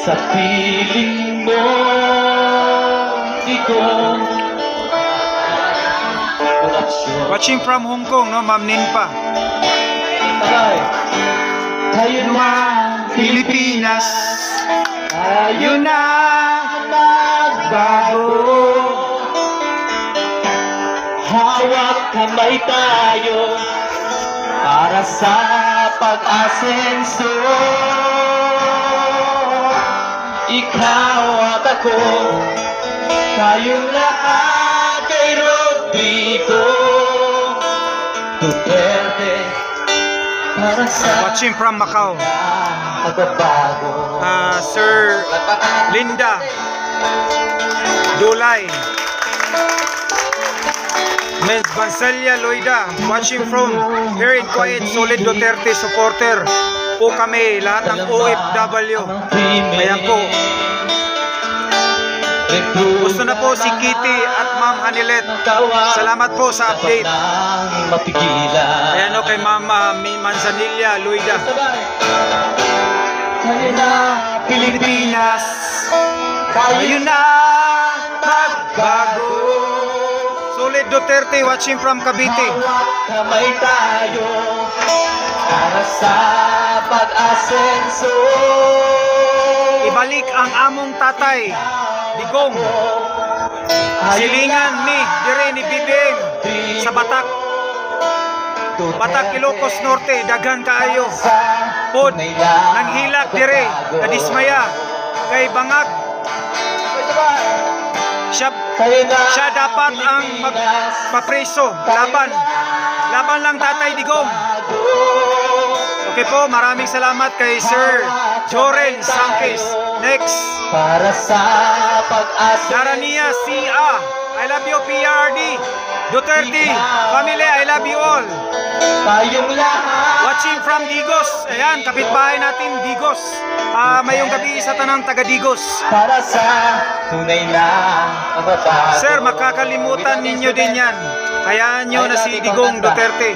sa piling mo, di ko Watching from Hong Kong, no, Ma'am Ninpa. Tayo na, Pilipinas, tayo na magbago. Hawak kamay tayo para sa pag-asenso. Ikaw at ako, tayong lahat kay Rodrigo Duterte para sa Watching from Macau. pagbabago. Sir Linda Dulay. Ms. Bansalia Loida, watching from here in Quiet, solid Duterte supporter po kami, lahat ng OFW. Ayan po. Gusto na po si Kitty at Ma'am Hanilet. Salamat po sa update. Ayan o kay Ma'am Manzanilla Loida. Tayo na, Pilipinas, Tayo na magbago. Solid Duterte watching from Cavite. kamay tayo para sa pag-asenso. Ibalik ang among tatay Digong. Silingan ni dire ni BBM sa Batak. Batak Ilocos Norte, daghan kaayo. Pod nang hilak dire, nadismaya kay bangag. Siya dapat ang magpapreso. Laban lang tatay Digong. Okay po, maraming salamat kay Sir Joren Sankes. Next, Para sa pag-asenso. Narania C.A. I love you PRD. Duterte family, I love you all. Tayong lahat Watching from Digos. Ayan, kapitbahay natin Digos. Mayong gabi sa tanang taga Digos. para sa tunay na pagbabago. Sir, makakalimutan ninyo din yan. Hayaan nyo na si Digong Duterte.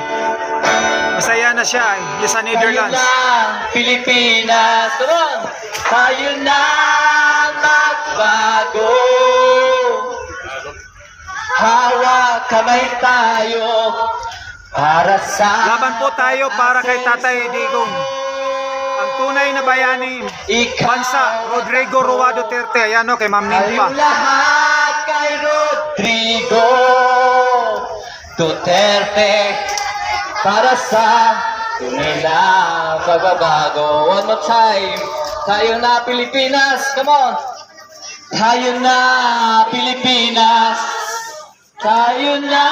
Masaya na siya sa Netherlands. Tayo na, Pilipinas, come on! Tayo na magbago. Hawak kamay tayo para sa Laban po tayo para kay Tatay Digong. Ang tunay na bayani bansa, Rodrigo Roa Duterte. Ayan o, kay Ma'am Ninpa. tayong lahat kay Rodrigo Duterte para sa tunay na pagbabago. One more time. Tayo na, Pilipinas. Come on. Tayo na, Pilipinas. Tayo na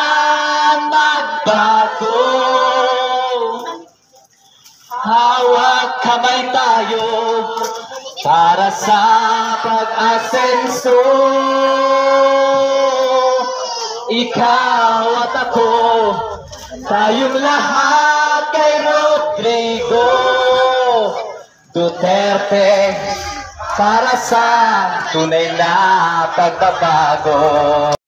magbago. Hawak kamay tayo para sa pag-asenso. Ikaw at ako, tayong lahat kay Rodrigo Duterte para sa tunay na pagbabago.